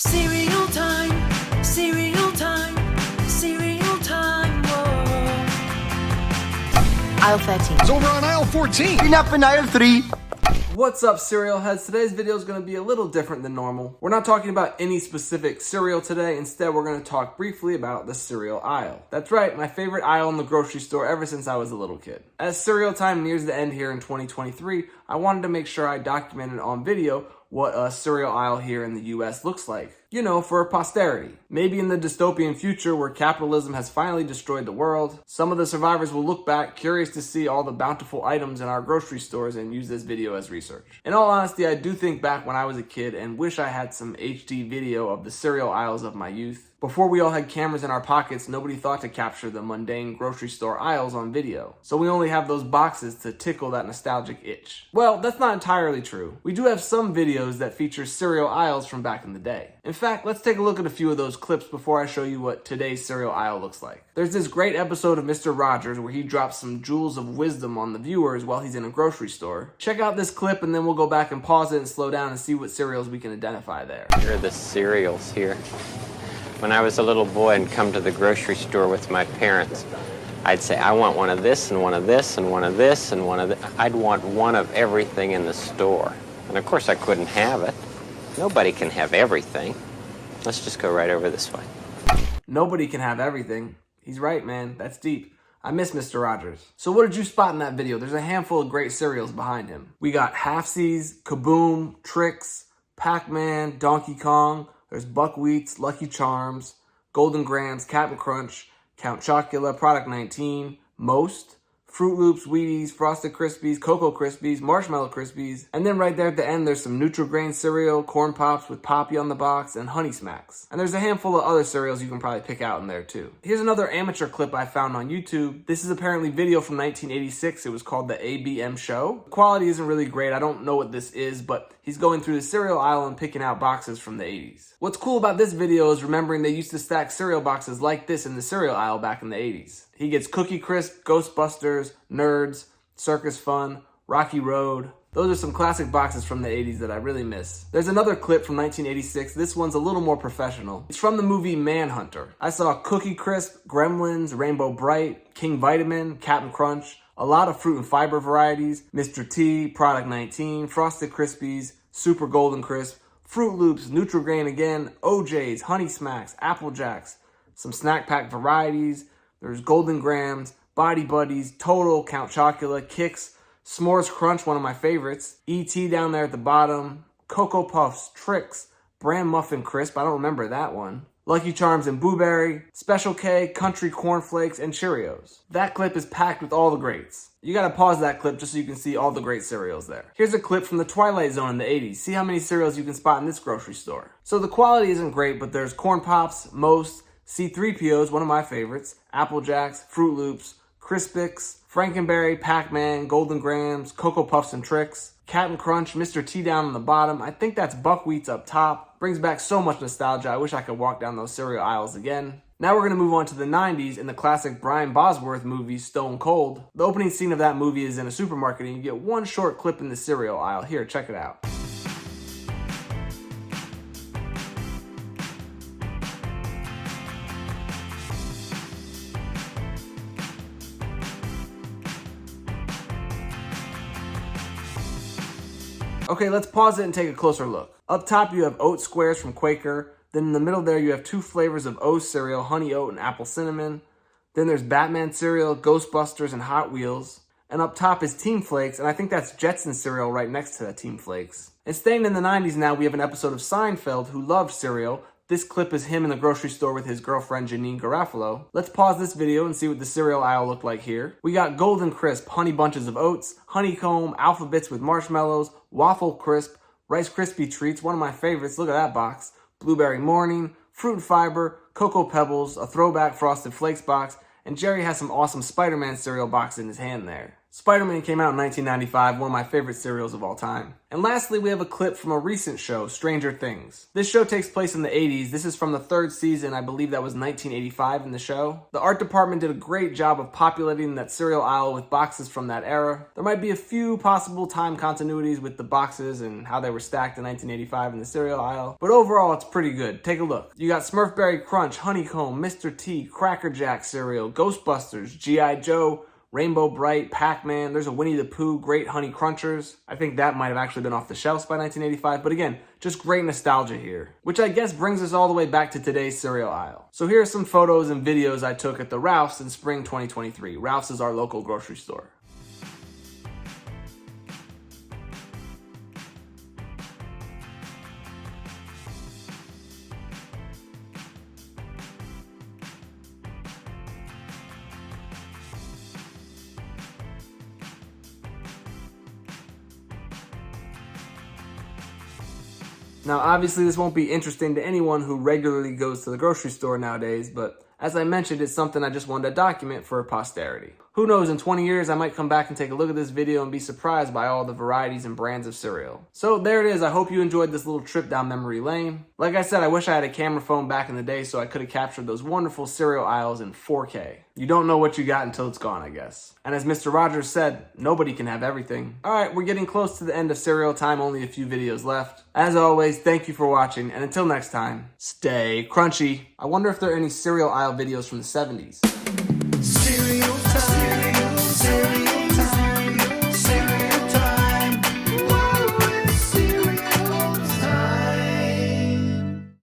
Cereal time, cereal time, cereal time, whoa. Aisle 13. It's over on aisle 14. Clean up in aisle 3. What's up, cereal heads? Today's video is going to be a little different than normal. We're not talking about any specific cereal today. Instead, we're going to talk briefly about the cereal aisle. That's right, my favorite aisle in the grocery store ever since I was a little kid. As cereal time nears the end here in 2023, I wanted to make sure I documented on video what a cereal aisle here in the US looks like. You know, for posterity. Maybe in the dystopian future where capitalism has finally destroyed the world, some of the survivors will look back curious to see all the bountiful items in our grocery stores and use this video as research. In all honesty, I do think back when I was a kid and wish I had some HD video of the cereal aisles of my youth. Before we all had cameras in our pockets, nobody thought to capture the mundane grocery store aisles on video. So we only have those boxes to tickle that nostalgic itch. Well, that's not entirely true. We do have some videos that feature cereal aisles from back in the day. In fact, let's take a look at a few of those clips before I show you what today's cereal aisle looks like. There's this great episode of Mr. Rogers where he drops some jewels of wisdom on the viewers while he's in a grocery store. Check out this clip and then we'll go back and pause it and slow down and see what cereals we can identify there. Here are the cereals here. When I was a little boy and come to the grocery store with my parents, I'd say, I want one of this and one of this and one of this and one of this. I'd want one of everything in the store. And of course I couldn't have it. Nobody can have everything. Let's just go right over this way. Nobody can have everything. He's right, man. That's deep. I miss Mr. Rogers. So what did you spot in that video? There's a handful of great cereals behind him. We got Halfsies, Kaboom, Trix, Pac-Man, Donkey Kong. There's Buckwheats, Lucky Charms, Golden Grams, Cap'n Crunch, Count Chocula, Product 19, Most, Fruit Loops, Wheaties, Frosted Krispies, Cocoa Krispies, Marshmallow Krispies, and then right there at the end there's some Nutri-Grain cereal, Corn Pops with Poppy on the box, and Honey Smacks. And there's a handful of other cereals you can probably pick out in there too. Here's another amateur clip I found on YouTube. This is apparently video from 1986. It was called The ABM Show. The quality isn't really great. I don't know what this is, but he's going through the cereal aisle and picking out boxes from the 80s. What's cool about this video is remembering they used to stack cereal boxes like this in the cereal aisle back in the 80s. He gets Cookie Crisp, Ghostbusters, Nerds, Circus Fun, Rocky Road. Those are some classic boxes from the 80s that I really miss. There's another clip from 1986. This one's a little more professional. It's from the movie Manhunter. I saw Cookie Crisp, Gremlins, Rainbow Bright, King Vitamin, Cap'n Crunch, a lot of fruit and fiber varieties, Mr. T, Product 19, Frosted Krispies, Super Golden Crisp, Fruit Loops, Nutri-Grain again, OJ's, Honey Smacks, Apple Jacks, some snack pack varieties. There's Golden Grams, Body Buddies, Total, Count Chocula, Kix, S'mores Crunch, one of my favorites, E.T. down there at the bottom, Cocoa Puffs, Trix, Bran Muffin Crisp, I don't remember that one, Lucky Charms and Blueberry, Special K, Country Corn Flakes, and Cheerios. That clip is packed with all the greats. You gotta pause that clip just so you can see all the great cereals there. Here's a clip from the Twilight Zone in the 80s. See how many cereals you can spot in this grocery store. So the quality isn't great, but there's Corn Pops, Most, C-3PO's, one of my favorites, Apple Jacks, Fruit Loops, Crispix, Frankenberry, Pac-Man, Golden Grams, Cocoa Puffs and Trix, Cap'n Crunch, Mr. T down on the bottom. I think that's Buckwheats up top. Brings back so much nostalgia. I wish I could walk down those cereal aisles again. Now we're going to move on to the 90s in the classic Brian Bosworth movie, Stone Cold. The opening scene of that movie is in a supermarket and you get one short clip in the cereal aisle. Here, check it out. Okay, let's pause it and take a closer look. Up top you have oat squares from Quaker. Then in the middle there you have two flavors of O's cereal, Honey Oat and Apple Cinnamon. Then there's Batman cereal, Ghostbusters, and Hot Wheels. And up top is Team Flakes, and I think that's Jetson cereal right next to that Team Flakes. And staying in the 90s now, we have an episode of Seinfeld who loved cereal. This clip is him in the grocery store with his girlfriend Janine Garofalo. Let's pause this video and see what the cereal aisle looked like here. We got Golden Crisp, Honey Bunches of Oats, Honeycomb, Alphabets with Marshmallows, Waffle Crisp, Rice Krispie Treats, one of my favorites, look at that box, Blueberry Morning, Fruit and Fiber, Cocoa Pebbles, a throwback Frosted Flakes box, and Jerry has some awesome Spider-Man cereal box in his hand there. Spider-Man came out in 1995, one of my favorite cereals of all time. And lastly, we have a clip from a recent show, Stranger Things. This show takes place in the 80s. This is from the 3rd season. I believe that was 1985 in the show. The art department did a great job of populating that cereal aisle with boxes from that era. There might be a few possible time continuities with the boxes and how they were stacked in 1985 in the cereal aisle, but overall it's pretty good. Take a look. You got Smurfberry Crunch, Honeycomb, Mr. T, Cracker Jack cereal, Ghostbusters, G.I. Joe, Rainbow Bright, Pac-Man, there's a Winnie the Pooh, Great Honey Crunchers. I think that might have actually been off the shelves by 1985, but again, just great nostalgia here. Which I guess brings us all the way back to today's cereal aisle. So here are some photos and videos I took at the Ralph's in spring 2023. Ralph's is our local grocery store. Now, obviously, this won't be interesting to anyone who regularly goes to the grocery store nowadays, but as I mentioned, it's something I just wanted to document for posterity. Who knows, in 20 years, I might come back and take a look at this video and be surprised by all the varieties and brands of cereal. So there it is. I hope you enjoyed this little trip down memory lane. Like I said, I wish I had a camera phone back in the day so I could have captured those wonderful cereal aisles in 4K. You don't know what you got until it's gone, I guess. And as Mr. Rogers said, nobody can have everything. Alright, we're getting close to the end of cereal time, only a few videos left. As always, thank you for watching, and until next time, stay crunchy. I wonder if there are any cereal aisle videos from the 70s.